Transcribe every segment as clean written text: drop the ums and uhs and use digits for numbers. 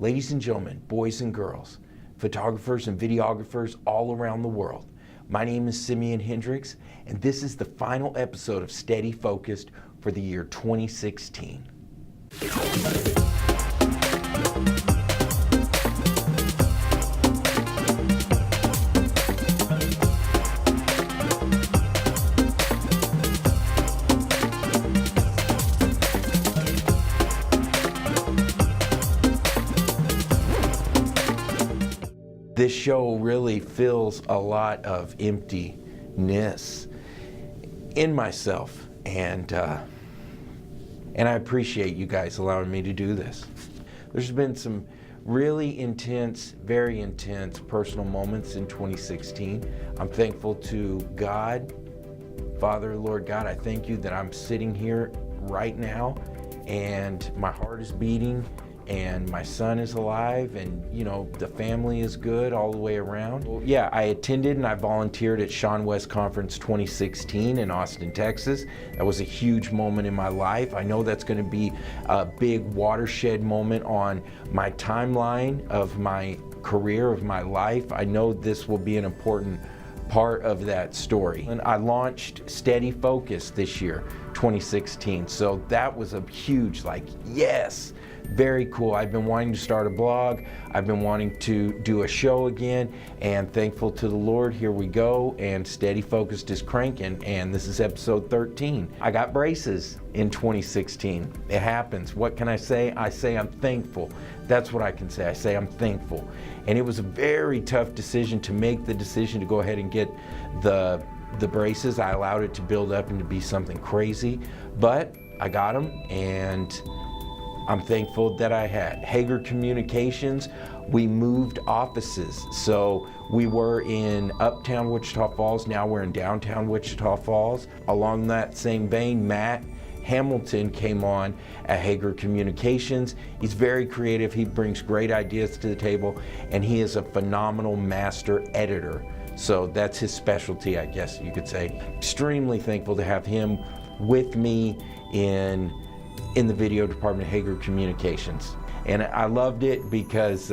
Ladies and gentlemen, boys and girls, photographers and videographers all around the world, my name is SimeonHendrix, and this is the final episode of Steady Focused for the year 2016. This show really fills a lot of emptiness in myself, and I appreciate you guys allowing me to do this. There's been some really intense, very intense personal moments in 2016. I'm thankful to God, Father, Lord God, I thank you that I'm sitting here right now and my heart is beating and my son is alive, and you know, the family is good all the way around. Well, yeah, I attended and I volunteered at Sean West Conference 2016 in Austin, Texas. That was a huge moment in my life. I know that's gonna be a big watershed moment on my timeline of my career, of my life. I know this will be an important part of that story. And I launched Steady Focus this year, 2016. So that was a huge, yes, very cool. I've been wanting to start a blog. I've been wanting to do a show again, and thankful to the Lord, here we go, and Steady Focused is cranking, and this is episode 13. I got braces in 2016. It happens. What can I say? I say I'm thankful. That's what I can say. I say I'm thankful. And it was a very tough decision to make, the decision to go ahead and get the braces. I allowed it to build up and to be something crazy, but I got them, and I'm thankful that I had. Hager Communications, we moved offices. So we were in uptown Wichita Falls, now we're in downtown Wichita Falls. Along that same vein, Matt Hamilton came on at Hager Communications. He's very creative, he brings great ideas to the table, and he is a phenomenal master editor. So that's his specialty, I guess you could say. Extremely thankful to have him with me in the video department of Hager Communications. And I loved it because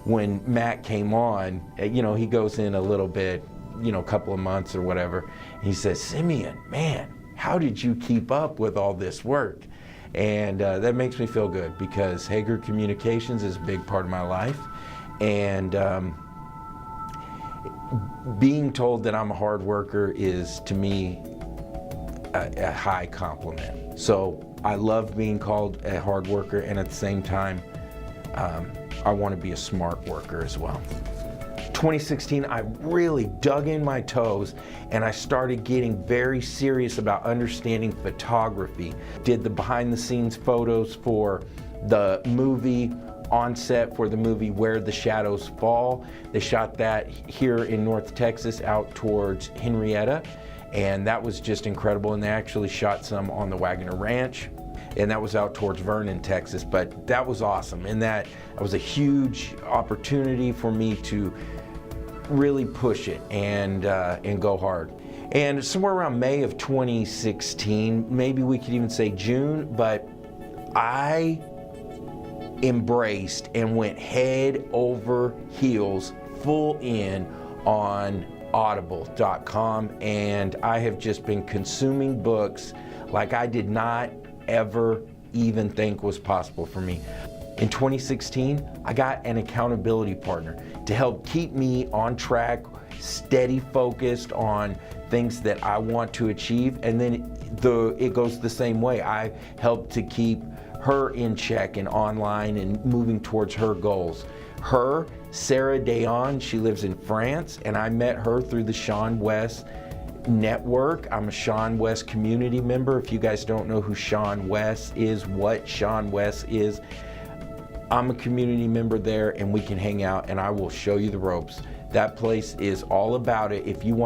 when Matt came on, you know, he goes in a little bit, you know, a couple of months or whatever, he says, Simeon, man, how did you keep up with all this work? And that makes me feel good, because Hager Communications is a big part of my life. And being told that I'm a hard worker is, to me, a high compliment. So I love being called a hard worker, and at the same time, I want to be a smart worker as well. 2016, I really dug in my toes and I started getting very serious about understanding photography. Did the behind the scenes photos for the movie, on set for the movie Where the Shadows Fall. They shot that here in North Texas out towards Henrietta, and that was just incredible. And they actually shot some on the Wagoner Ranch, and that was out towards Vernon, Texas. But that was awesome, and that was a huge opportunity for me to really push it and go hard. And somewhere around May of 2016, maybe we could even say June, but I embraced and went head over heels, full in on audible.com, and I have just been consuming books like I did not ever even think was possible for me. In 2016, I got an accountability partner to help keep me on track, steady focused on things that I want to achieve, and then it goes the same way. I help to keep her in check and online and moving towards her goals. Her, Sarah Dayon, she lives in France, and I met her through the Sean West network. I'm a Sean West community member. If you guys don't know who Sean West is, what Sean West is, I'm a community member there, and we can hang out and I will show you the ropes. That place is all about it. If you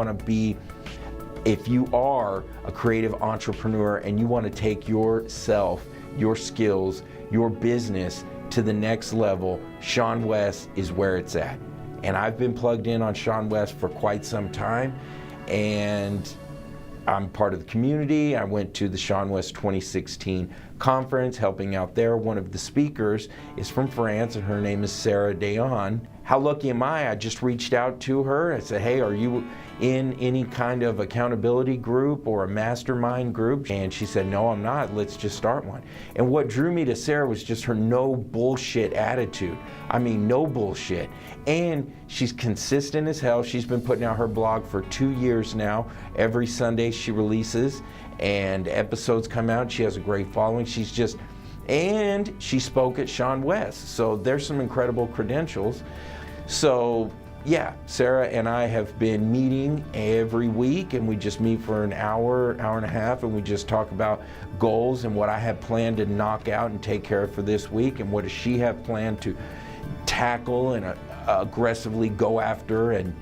are a creative entrepreneur and you want to take yourself, your skills, your business to the next level, Sean West is where it's at. And I've been plugged in on Sean West for quite some time, and I'm part of the community. I went to the Sean West 2016 conference, helping out there. One of the speakers is from France, and her name is Sarah Dayon. How lucky am I? I just reached out to her. I said, hey, are you in any kind of accountability group or a mastermind group? And she said, no, I'm not. Let's just start one. And what drew me to Sarah was just her no bullshit attitude. I mean, no bullshit. And she's consistent as hell. She's been putting out her blog for 2 years now. Every Sunday she releases and episodes come out. She has a great following. And she spoke at Sean West. So there's some incredible credentials. So yeah, Sarah and I have been meeting every week, and we just meet for an hour and a half, and we just talk about goals and what I have planned to knock out and take care of for this week, and what does she have planned to tackle and aggressively go after and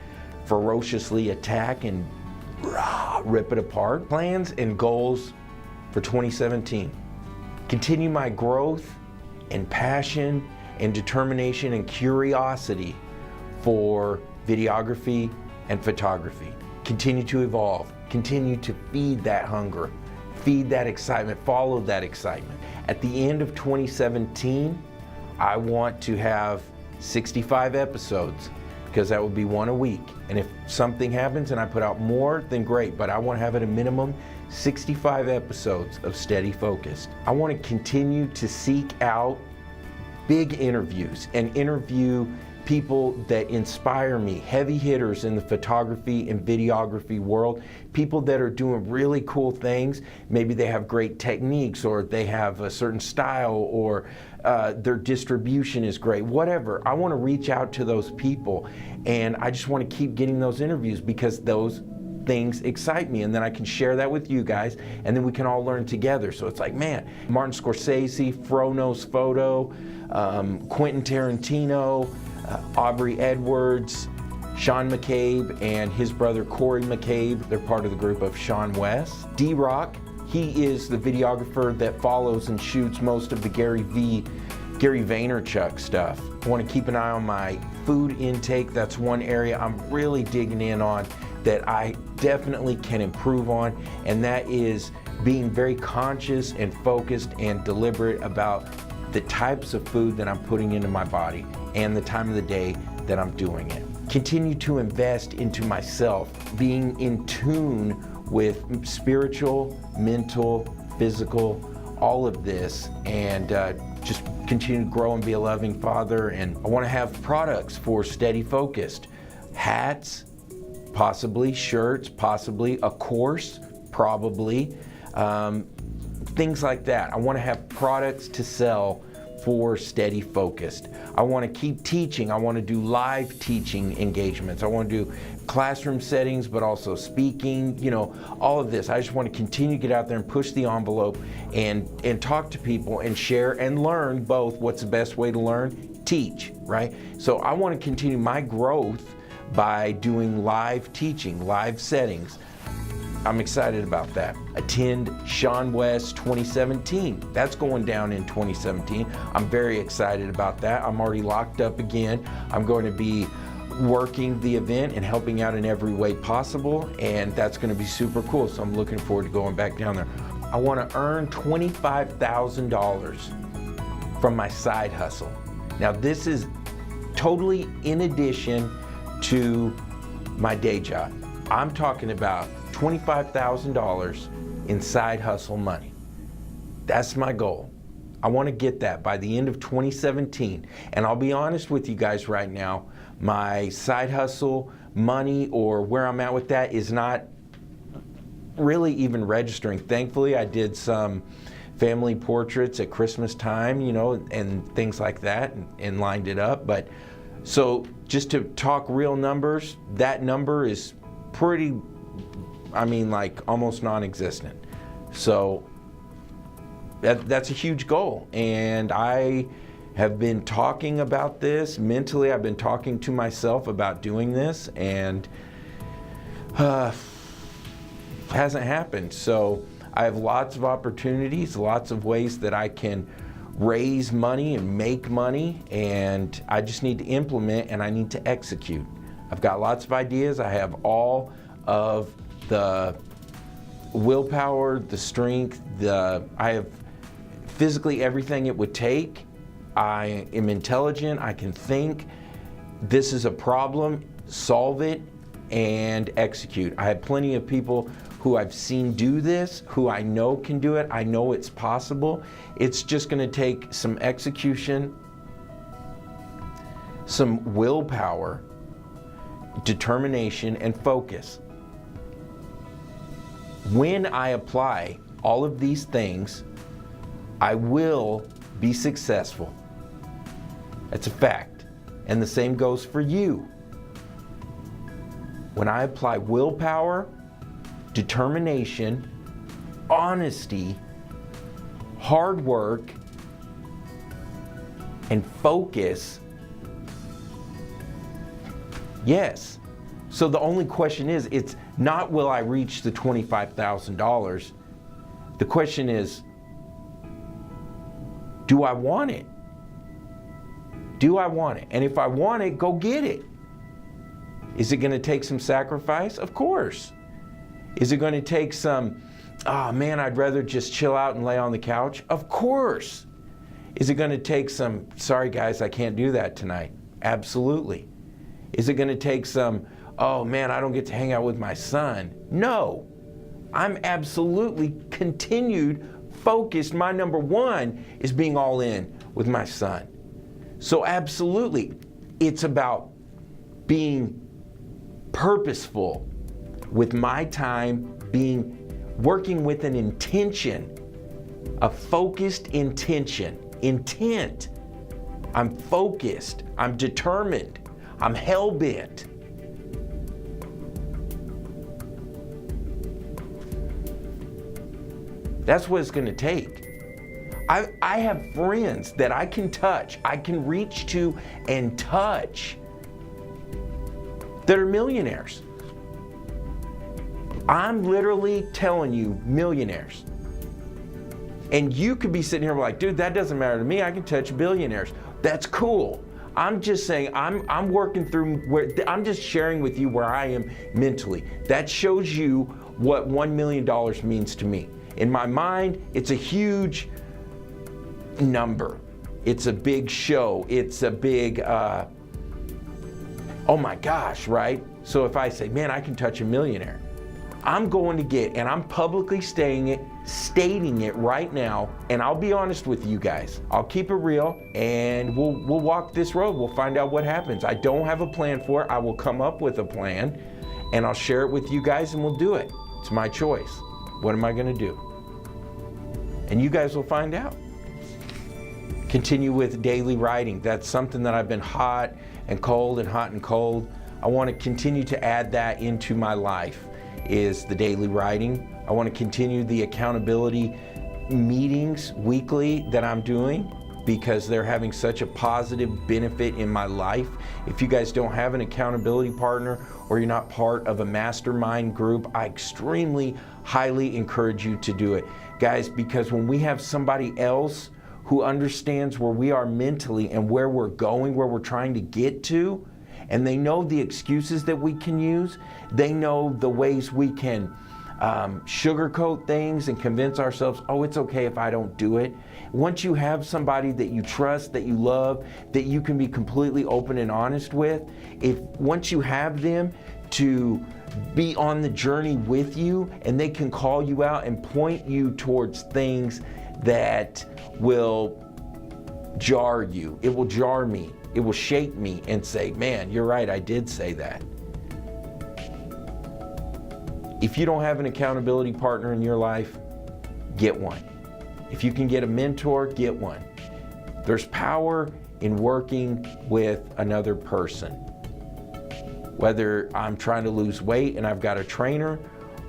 ferociously attack and rip it apart. Plans and goals for 2017. Continue my growth and passion and determination and curiosity for videography and photography. Continue to evolve, continue to feed that hunger, feed that excitement, follow that excitement. At the end of 2017, I want to have 65 episodes, because that would be one a week. And if something happens and I put out more, then great, but I want to have at a minimum 65 episodes of Steady Focused. I want to continue to seek out big interviews and interview people that inspire me, heavy hitters in the photography and videography world, people that are doing really cool things. Maybe they have great techniques, or they have a certain style, or their distribution is great, whatever. I want to reach out to those people, and I just want to keep getting those interviews because those things excite me, and then I can share that with you guys, and then we can all learn together. So it's like, man, Martin Scorsese, Frono's Photo, Quentin Tarantino, Aubrey Edwards, Sean McCabe, and his brother Corey McCabe. They're part of the group of Sean West. D-Rock, he is the videographer that follows and shoots most of the Gary Vaynerchuk stuff. I want to keep an eye on my food intake. That's one area I'm really digging in on that I definitely can improve on, and that is being very conscious and focused and deliberate about the types of food that I'm putting into my body and the time of the day that I'm doing it. Continue to invest into myself, being in tune with spiritual, mental, physical, all of this, and just continue to grow and be a loving father. And I want to have products for Steady Focused. Hats, possibly, shirts, possibly, a course, probably, things like that. I want to have products to sell for Steady Focused. I want to keep teaching. I want to do live teaching engagements. I want to do classroom settings, but also speaking, you know, all of this. I just want to continue to get out there and push the envelope and talk to people and share and learn both. What's the best way to learn? Teach, right? So I want to continue my growth by doing live teaching, live settings. I'm excited about that. Attend Sean West 2017. That's going down in 2017. I'm very excited about that. I'm already locked up again. I'm going to be working the event and helping out in every way possible, and that's going to be super cool. So I'm looking forward to going back down there. I want to earn $25,000 from my side hustle. Now this is totally in addition to my day job. I'm talking about $25,000 in side hustle money. That's my goal. I want to get that by the end of 2017. And I'll be honest with you guys right now, my side hustle money or where I'm at with that is not really even registering. Thankfully, I did some family portraits at Christmas time, you know, and things like that, and lined it up. But so just to talk real numbers, that number is pretty, I mean, like almost non-existent. So that's a huge goal. And I have been talking about this mentally. I've been talking to myself about doing this, and hasn't happened. So I have lots of opportunities, lots of ways that I can raise money and make money, and I just need to implement and I need to execute. I've got lots of ideas. I have all of the willpower, the strength, I have physically everything it would take. I am intelligent, I can think. This is a problem, solve it, and execute. I have plenty of people who I've seen do this, who I know can do it. I know it's possible. It's just gonna take some execution, some willpower, determination, and focus. When I apply all of these things, I will be successful. That's a fact. And the same goes for you. When I apply willpower, determination, honesty, hard work, and focus, yes. So the only question is, it's not will I reach the $25,000? The question is, do I want it? Do I want it? And if I want it, go get it. Is it gonna take some sacrifice? Of course. Is it gonna take some, oh man, I'd rather just chill out and lay on the couch? Of course. Is it gonna take some, sorry guys, I can't do that tonight? Absolutely. Is it gonna take some, oh man, I don't get to hang out with my son? No. I'm absolutely continued, focused. My number one is being all in with my son. So absolutely, it's about being purposeful with my time, working with an intention, a focused intention, intent. I'm focused, I'm determined, I'm hell-bent. That's what it's gonna take. I have friends that I can touch, I can reach to and touch that are millionaires. I'm literally telling you, millionaires. And you could be sitting here like, dude, that doesn't matter to me, I can touch billionaires. That's cool. I'm just saying, I'm working through where, I'm just sharing with you where I am mentally. That shows you what $1 million means to me. In my mind, it's a huge number. It's a big show. It's a big, oh my gosh, right? So if I say, man, I can touch a millionaire, I'm going to get, and I'm publicly stating it right now, and I'll be honest with you guys. I'll keep it real, and we'll walk this road. We'll find out what happens. I don't have a plan for it. I will come up with a plan, and I'll share it with you guys, and we'll do it. It's my choice. What am I gonna do? And you guys will find out. Continue with daily writing. That's something that I've been hot and cold and hot and cold. I want to continue to add that into my life, is the daily writing. I want to continue the accountability meetings weekly that I'm doing, because they're having such a positive benefit in my life. If you guys don't have an accountability partner, or you're not part of a mastermind group, I extremely highly encourage you to do it. Guys, because when we have somebody else who understands where we are mentally and where we're going, where we're trying to get to, and they know the excuses that we can use, they know the ways we can sugarcoat things and convince ourselves, oh, it's okay if I don't do it. Once you have somebody that you trust, that you love, that you can be completely open and honest with, once you have them to be on the journey with you, and they can call you out and point you towards things that will jar you. It will jar me. It will shake me and say, man, you're right, I did say that. If you don't have an accountability partner in your life, get one. If you can get a mentor, get one. There's power in working with another person. Whether I'm trying to lose weight and I've got a trainer,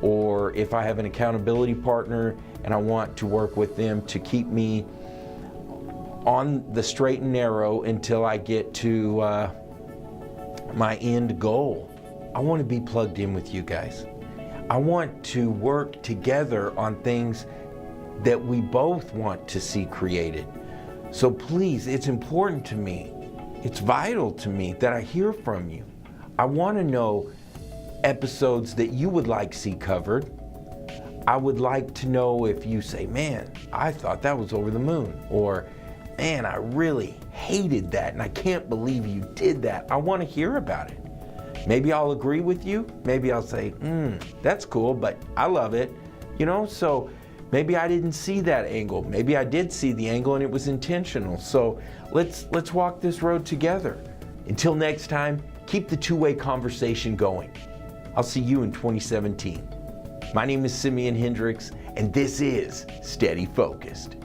or if I have an accountability partner and I want to work with them to keep me on the straight and narrow until I get to my end goal. I want to be plugged in with you guys. I want to work together on things that we both want to see created. So please, it's important to me. It's vital to me that I hear from you. I want to know episodes that you would like to see covered. I would like to know if you say, man, I thought that was over the moon, or man, I really hated that and I can't believe you did that. I want to hear about it. Maybe I'll agree with you. Maybe I'll say, that's cool, but I love it. So maybe I didn't see that angle. Maybe I did see the angle and it was intentional. So let's walk this road together. Until next time, keep the two-way conversation going. I'll see you in 2017. My name is SimeonHendrix, and this is Steady Focused.